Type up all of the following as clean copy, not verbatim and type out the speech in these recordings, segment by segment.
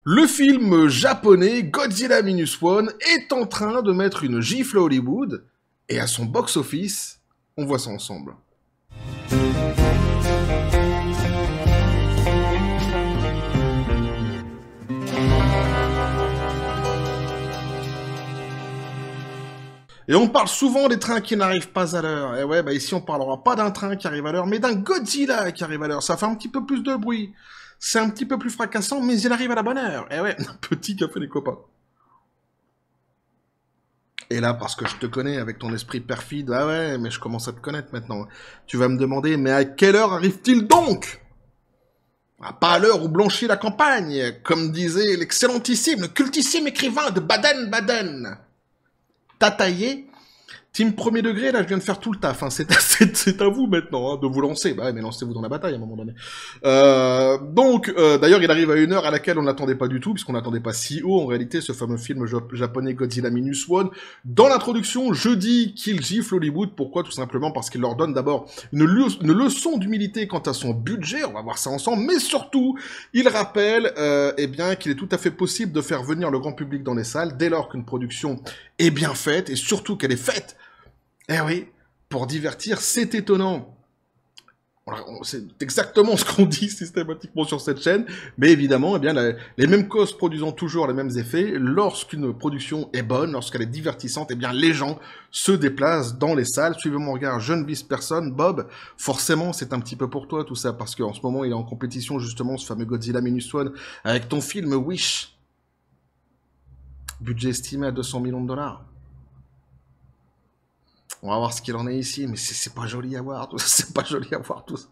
Le film japonais Godzilla Minus One est en train de mettre une gifle à Hollywood, et à son box-office, on voit ça ensemble. Et on parle souvent des trains qui n'arrivent pas à l'heure. Et ouais, bah ici on parlera pas d'un train qui arrive à l'heure, mais d'un Godzilla qui arrive à l'heure. Ça fait un petit peu plus de bruit. C'est un petit peu plus fracassant, mais il arrive à la bonne heure. Et ouais, petit café les copains. Et là, parce que je te connais avec ton esprit perfide, ah ouais, mais je commence à te connaître maintenant. Tu vas me demander, mais à quelle heure arrive-t-il donc? Ah, pas à l'heure où blanchit la campagne, comme disait l'excellentissime, le cultissime écrivain de Baden-Baden. Tataillé, team premier degré, là je viens de faire tout le taf, hein. C'est à vous maintenant hein, de vous lancer, bah ouais, mais lancez-vous dans la bataille à un moment donné. D'ailleurs il arrive à une heure à laquelle on n'attendait pas du tout, puisqu'on n'attendait pas si haut en réalité ce fameux film japonais Godzilla Minus One. Dans l'introduction, je dis qu'il gifle Hollywood, pourquoi? Tout simplement parce qu'il leur donne d'abord une leçon d'humilité quant à son budget, on va voir ça ensemble, mais surtout, il rappelle eh bien qu'il est tout à fait possible de faire venir le grand public dans les salles, dès lors qu'une production est bien faite, et surtout qu'elle est faite. Eh oui, pour divertir, c'est étonnant. C'est exactement ce qu'on dit systématiquement sur cette chaîne, mais évidemment, eh bien, les mêmes causes produisant toujours les mêmes effets, lorsqu'une production est bonne, lorsqu'elle est divertissante, eh bien, les gens se déplacent dans les salles. Suivez mon regard, je ne vise personne. Bob, forcément, c'est un petit peu pour toi tout ça, parce qu'en ce moment, il est en compétition, justement, ce fameux Godzilla Minus One, avec ton film Wish. Budget estimé à 200 millions de dollars. On va voir ce qu'il en est ici, mais c'est pas joli à voir, tout ça, c'est pas joli à voir tout ça.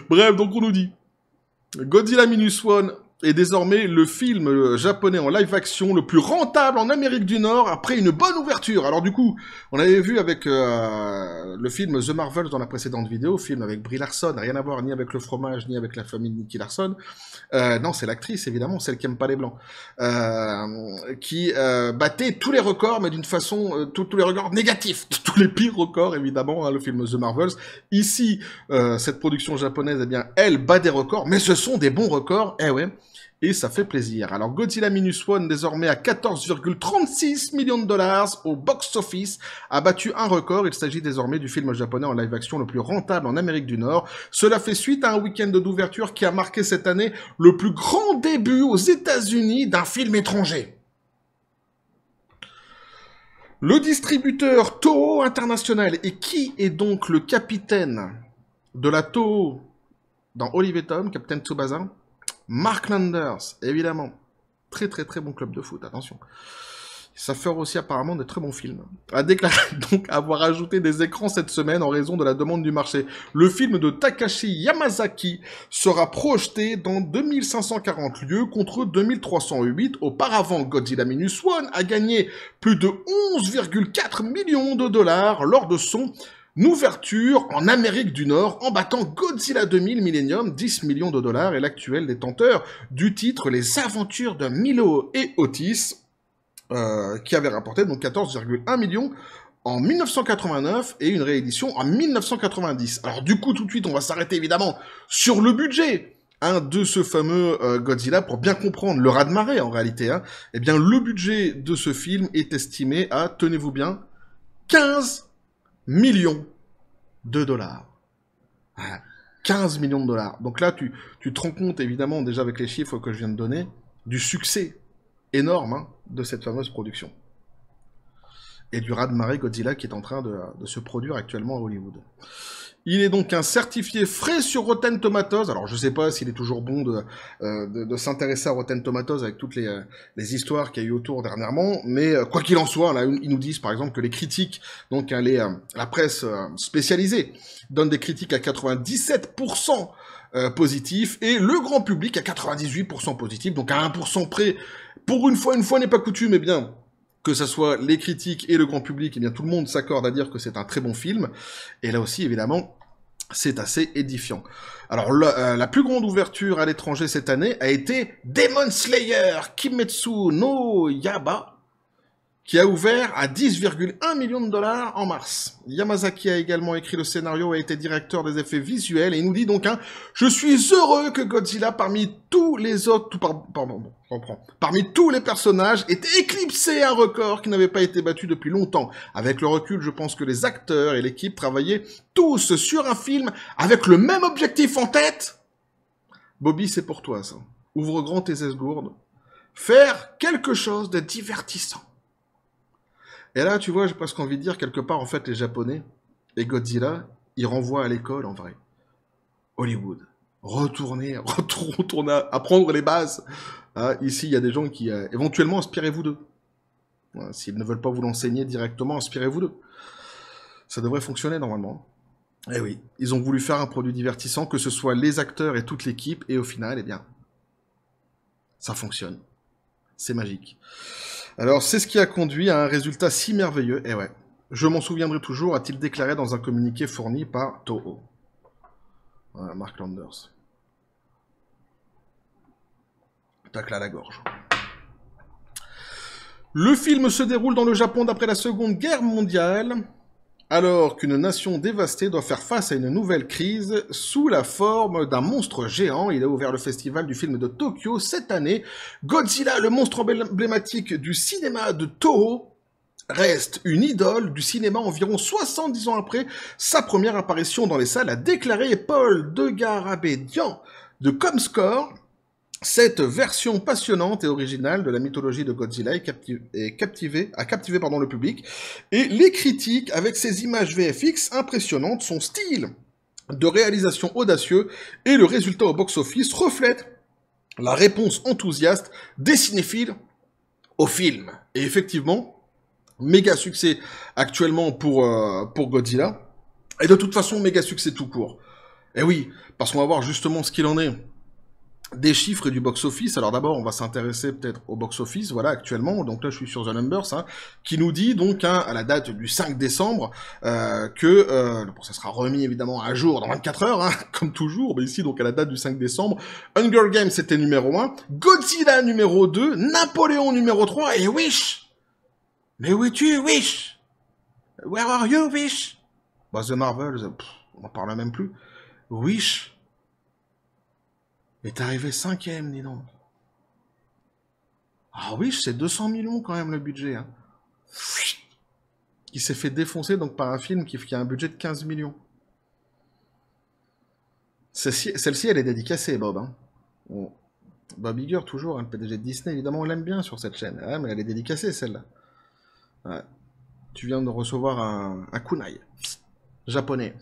Bref, donc on nous dit, Godzilla Minus One est désormais le film japonais en live action le plus rentable en Amérique du Nord après une bonne ouverture. Alors du coup, on avait vu avec le film The Marvels dans la précédente vidéo, film avec Brie Larson, rien à voir ni avec le fromage ni avec la famille de Nicky Larson. Non, c'est l'actrice évidemment, celle qui aime pas les blancs, qui battait tous les records, mais d'une façon, tous les records négatifs, tous les pires records évidemment, hein, le film The Marvels. Ici, cette production japonaise, eh bien, elle bat des records, mais ce sont des bons records, eh ouais. Et ça fait plaisir. Alors Godzilla Minus One, désormais à 14,36 millions de dollars au box-office, a battu un record. Il s'agit désormais du film japonais en live-action le plus rentable en Amérique du Nord. Cela fait suite à un week-end d'ouverture qui a marqué cette année le plus grand début aux États-Unis d'un film étranger. Le distributeur Toho International, et qui est donc le capitaine de la Toho dans Olive & Tom, Captain Tsubasa? Mark Landers, évidemment. Très très très bon club de foot, attention. Ça fait aussi apparemment de très bons films. A déclaré donc avoir ajouté des écrans cette semaine en raison de la demande du marché. Le film de Takashi Yamazaki sera projeté dans 2540 lieux contre 2308. Auparavant, Godzilla Minus One a gagné plus de 11,4 millions de dollars lors de son ouverture en Amérique du Nord, en battant Godzilla 2000 Millennium, 10 millions de dollars, et l'actuel détenteur du titre Les Aventures de Milo et Otis, qui avait rapporté donc 14,1 millions en 1989 et une réédition en 1990. Alors du coup, tout de suite, on va s'arrêter évidemment sur le budget de ce fameux Godzilla, pour bien comprendre le raz-de-marée en réalité. Hein. Eh bien, le budget de ce film est estimé à, tenez-vous bien, 15 millions de dollars. 15 millions de dollars. Donc là, tu te rends compte, évidemment, déjà avec les chiffres que je viens de donner, du succès énorme hein, de cette fameuse production. Et du raz-de-marée Godzilla qui est en train de se produire actuellement à Hollywood. Il est donc un certifié frais sur Rotten Tomatoes. Alors, je sais pas s'il est toujours bon de s'intéresser à Rotten Tomatoes avec toutes les histoires qu'il y a eu autour dernièrement. Mais quoi qu'il en soit, là, ils nous disent par exemple que les critiques, donc la presse spécialisée, donne des critiques à 97% positifs et le grand public à 98% positifs. Donc à 1% près, pour une fois n'est pas coutume, eh bien, que ça soit les critiques et le grand public, eh bien tout le monde s'accorde à dire que c'est un très bon film. Et là aussi, évidemment, c'est assez édifiant. Alors, la plus grande ouverture à l'étranger cette année a été Demon Slayer Kimetsu no Yaiba, qui a ouvert à 10,1 millions de dollars en mars. Yamazaki a également écrit le scénario et a été directeur des effets visuels, et il nous dit donc, je suis heureux que Godzilla, parmi tous les autres, parmi tous les personnages, ait éclipsé un record qui n'avait pas été battu depuis longtemps. Avec le recul, je pense que les acteurs et l'équipe travaillaient tous sur un film avec le même objectif en tête. Bobby, c'est pour toi, ça. Ouvre grand tes esgourdes. Faire quelque chose de divertissant. Et là, tu vois, j'ai presque envie de dire, quelque part, en fait, les Japonais et Godzilla, ils renvoient à l'école, en vrai. Hollywood. Retournez, apprendre les bases. Ici, il y a des gens qui, éventuellement, inspirez-vous d'eux. S'ils ne veulent pas vous l'enseigner directement, inspirez-vous d'eux. Ça devrait fonctionner, normalement. Eh oui, ils ont voulu faire un produit divertissant, que ce soit les acteurs et toute l'équipe, et au final, eh bien, ça fonctionne. C'est magique. Alors, c'est ce qui a conduit à un résultat si merveilleux. Et ouais, je m'en souviendrai toujours, a-t-il déclaré dans un communiqué fourni par Toho. Voilà, Mark Landers. Tacle à la gorge. Le film se déroule dans le Japon d'après la Seconde Guerre mondiale, alors qu'une nation dévastée doit faire face à une nouvelle crise sous la forme d'un monstre géant. Il a ouvert le festival du film de Tokyo cette année. Godzilla, le monstre emblématique du cinéma de Toho, reste une idole du cinéma environ 70 ans après sa première apparition dans les salles, a déclaré Paul Degarabedian de Comscore. Cette version passionnante et originale de la mythologie de Godzilla a captivé le public, et les critiques, avec ses images VFX impressionnantes, son style de réalisation audacieux et le résultat au box-office reflètent la réponse enthousiaste des cinéphiles au film. Et effectivement, méga succès actuellement pour Godzilla, et de toute façon, méga succès tout court. Et oui, parce qu'on va voir justement ce qu'il en est des chiffres et du box-office. Alors d'abord, on va s'intéresser peut-être au box-office, voilà, actuellement. Donc là, je suis sur The Numbers, qui nous dit donc, à la date du 5 décembre, que, bon, ça sera remis évidemment à jour dans 24 heures, comme toujours, mais ici, donc à la date du 5 décembre, Hunger Games c'était numéro 1, Godzilla numéro 2, Napoléon numéro 3, et Wish. Mais où es-tu, Wish? Where are you, Wish? Bah, The Marvels, on en parle même plus. Wish est arrivé 5ème, dis donc. Ah oui, c'est 200 millions quand même le budget. Qui s'est fait défoncer donc par un film qui a un budget de 15 millions. Celle-ci, elle est dédicacée, Bob. Bon. Bob Iger, toujours, le PDG de Disney, évidemment, on l'aime bien sur cette chaîne. Ouais, mais elle est dédicacée, celle-là. Ouais. Tu viens de recevoir un kunai. Japonais.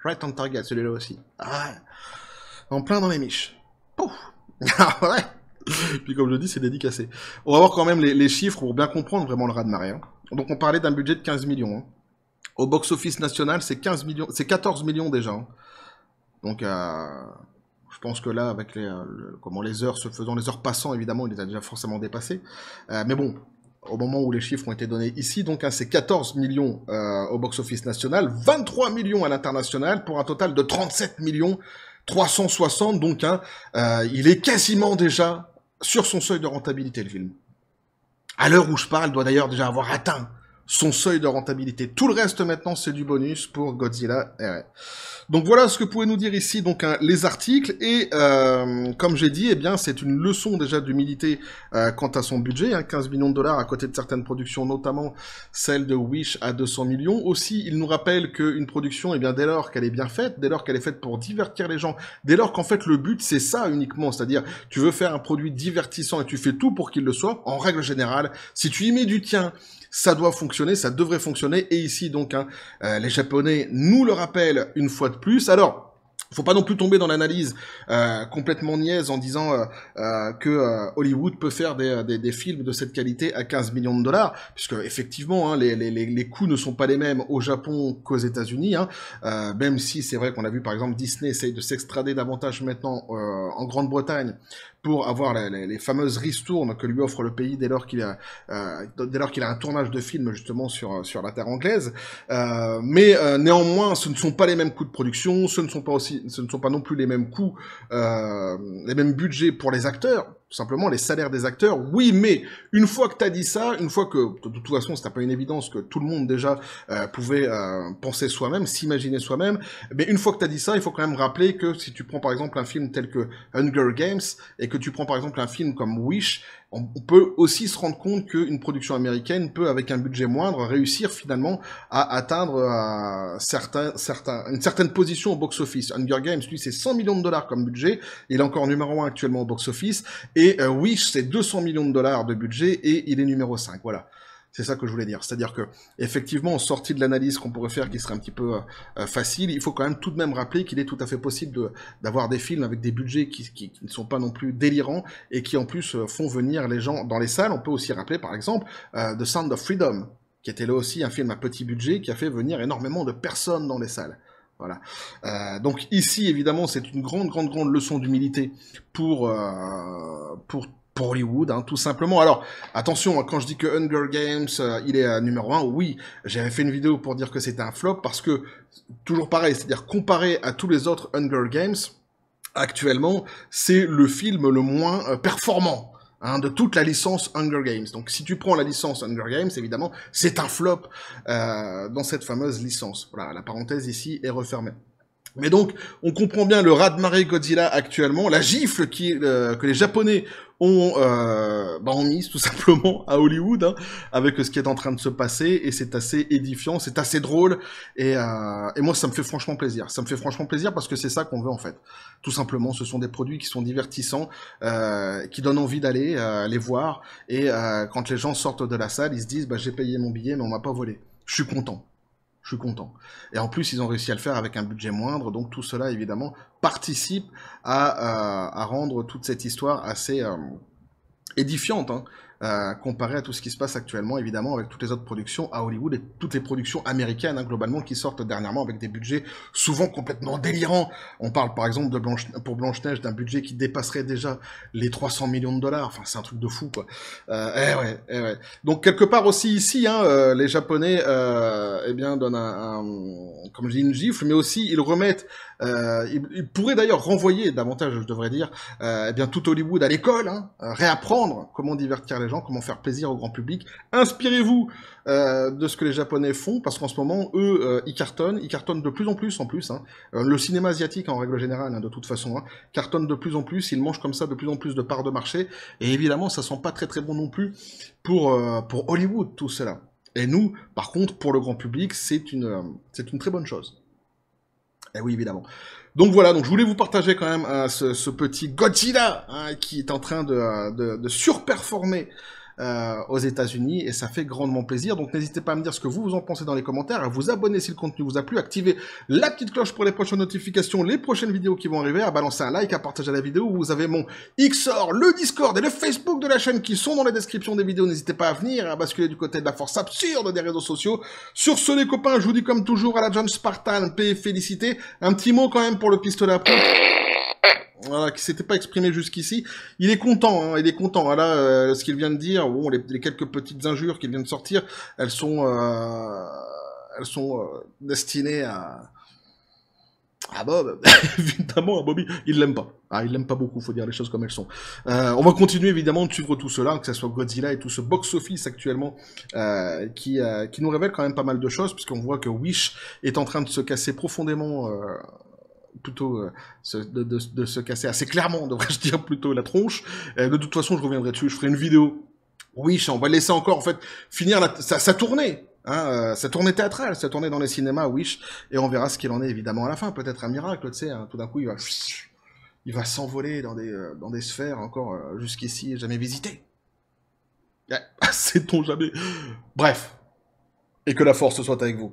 Right on target, celui-là aussi. Ah, en plein dans les miches. Pouf. Ouais. Puis comme je dis, c'est dédicacé. On va voir quand même les chiffres pour bien comprendre vraiment le raz-de-marée. Donc on parlait d'un budget de 15 millions. Au box-office national, c'est 15 millions, c'est 14 millions déjà. Donc je pense que là, avec les heures passant, évidemment, il les a déjà forcément dépassés. Mais bon, au moment où les chiffres ont été donnés ici, donc c'est 14 millions au box-office national, 23 millions à l'international, pour un total de 37 millions 360, donc il est quasiment déjà sur son seuil de rentabilité, le film. À l'heure où je parle, il doit d'ailleurs déjà avoir atteint son seuil de rentabilité. Tout le reste maintenant, c'est du bonus pour Godzilla. Ouais. Donc voilà ce que pouvaient nous dire ici donc les articles, et comme j'ai dit, eh bien c'est une leçon déjà d'humilité quant à son budget, 15 millions de dollars à côté de certaines productions, notamment celle de Wish à 200 millions. Aussi, il nous rappelle qu'une production, eh bien dès lors qu'elle est bien faite, dès lors qu'elle est faite pour divertir les gens, dès lors qu'en fait le but c'est ça uniquement, c'est-à-dire tu veux faire un produit divertissant et tu fais tout pour qu'il le soit, en règle générale, si tu y mets du tien, ça doit fonctionner, ça devrait fonctionner, et ici donc les Japonais nous le rappellent une fois de plus. Alors, faut pas non plus tomber dans l'analyse complètement niaise en disant que Hollywood peut faire des films de cette qualité à 15 millions de dollars, puisque effectivement les coûts ne sont pas les mêmes au Japon qu'aux États-Unis, même si c'est vrai qu'on a vu par exemple Disney essaye de s'extrader davantage maintenant en Grande-Bretagne pour avoir les fameuses ristournes que lui offre le pays dès lors qu'il a un tournage de film justement sur la terre anglaise. Mais néanmoins, ce ne sont pas les mêmes coûts de production, ce ne sont pas non plus les mêmes coûts, les mêmes budgets pour les acteurs. tout simplement les salaires des acteurs. Oui, mais une fois que tu as dit ça, une fois que, de toute façon, c'était pas une évidence que tout le monde déjà pouvait penser soi-même, s'imaginer soi-même, mais une fois que tu as dit ça, il faut quand même rappeler que si tu prends par exemple un film tel que Hunger Games, et que tu prends par exemple un film comme Wish, on peut aussi se rendre compte qu'une production américaine peut, avec un budget moindre, réussir finalement à atteindre une certaine position au box-office. Hunger Games, lui, c'est 100 millions de dollars comme budget, il est encore numéro 1 actuellement au box-office, et Wish, c'est 200 millions de dollars de budget, et il est numéro 5, voilà. C'est ça que je voulais dire. C'est-à-dire que, effectivement, en sortie de l'analyse qu'on pourrait faire, qui serait un petit peu facile, il faut quand même tout de même rappeler qu'il est tout à fait possible d'avoir des films avec des budgets qui ne sont pas non plus délirants et qui, en plus, font venir les gens dans les salles. On peut aussi rappeler, par exemple, The Sound of Freedom, qui était là aussi un film à petit budget, qui a fait venir énormément de personnes dans les salles. Voilà. Donc ici, évidemment, c'est une grande leçon d'humilité pour Hollywood, hein, tout simplement. Alors, attention, hein, quand je dis que Hunger Games, il est numéro 1, oui, j'avais fait une vidéo pour dire que c'était un flop, parce que, toujours pareil, c'est-à-dire comparé à tous les autres Hunger Games, actuellement, c'est le film le moins performant. Hein, de toute la licence Hunger Games. Donc si tu prends la licence Hunger Games, évidemment, c'est un flop dans cette fameuse licence. Voilà, la parenthèse ici est refermée. Mais donc, on comprend bien le raz-de-marée Godzilla actuellement, la gifle que les Japonais ont mise tout simplement à Hollywood, hein, avec ce qui est en train de se passer, et c'est assez édifiant, c'est assez drôle, et moi ça me fait franchement plaisir. Ça me fait franchement plaisir parce que c'est ça qu'on veut en fait. Tout simplement, ce sont des produits qui sont divertissants, qui donnent envie d'aller les voir, et quand les gens sortent de la salle, ils se disent bah, j'ai payé mon billet mais on m'a pas volé. Je suis content. Je suis content. Et en plus, ils ont réussi à le faire avec un budget moindre, donc tout cela, évidemment, participe à rendre toute cette histoire assez édifiante, hein, comparé à tout ce qui se passe actuellement, évidemment, avec toutes les autres productions à Hollywood et toutes les productions américaines, hein, globalement, qui sortent dernièrement avec des budgets souvent complètement délirants. On parle, par exemple, pour Blanche-Neige d'un budget qui dépasserait déjà les 300 millions de dollars. Enfin, c'est un truc de fou, quoi. Ouais. Donc, quelque part aussi ici, hein, les Japonais, eh bien, donnent comme je dis, une gifle, mais aussi, ils remettent ils pourraient d'ailleurs renvoyer davantage, je devrais dire, eh bien tout Hollywood à l'école, hein, réapprendre comment divertir les gens, comment faire plaisir au grand public. Inspirez-vous de ce que les Japonais font, parce qu'en ce moment, eux, ils cartonnent de plus en plus, hein. Le cinéma asiatique, en règle générale, hein, de toute façon, hein, cartonne de plus en plus, ils mangent comme ça de plus en plus de parts de marché, et évidemment, ça sent pas très très bon non plus pour Hollywood, tout cela. Et nous, par contre, pour le grand public, c'est une très bonne chose. Eh oui, évidemment. Donc voilà, donc je voulais vous partager quand même ce petit Godzilla, hein, qui est en train de surperformer aux États-Unis, et ça fait grandement plaisir. Donc n'hésitez pas à me dire ce que vous en pensez dans les commentaires, à vous abonner si le contenu vous a plu, activer la petite cloche pour les prochaines notifications, les prochaines vidéos qui vont arriver, à balancer un like, à partager la vidéo. Vous avez mon XOR, le Discord et le Facebook de la chaîne qui sont dans la description des vidéos. N'hésitez pas à venir, à basculer du côté de la force absurde des réseaux sociaux. Sur ce, les copains, je vous dis comme toujours à la John Spartan, paix et félicité. Un petit mot quand même pour le pistolet à pompe. Voilà, qui s'était pas exprimé jusqu'ici. Il est content, hein, il est content. Voilà, ce qu'il vient de dire, bon, les quelques petites injures qu'il vient de sortir, elles sont destinées à Bob, évidemment, à Bobby. Il l'aime pas. Ah, il l'aime pas beaucoup, faut dire les choses comme elles sont. On va continuer évidemment de suivre tout cela, que ce soit Godzilla et tout ce box-office actuellement, qui nous révèle quand même pas mal de choses, puisqu'on voit que Wish est en train de se casser profondément. Plutôt de se casser assez clairement, devrais-je dire, plutôt la tronche. De toute façon, je reviendrai dessus, je ferai une vidéo. Wish, on va laisser encore, en fait, finir sa tournée, hein, sa tournée théâtrale, sa tournée dans les cinémas, Wish, et on verra ce qu'il en est, évidemment, à la fin. Peut-être un miracle, tu sais, hein, tout d'un coup, il va s'envoler dans des sphères encore jusqu'ici jamais visitées. Ouais, sait-on jamais. Bref. Et que la force soit avec vous.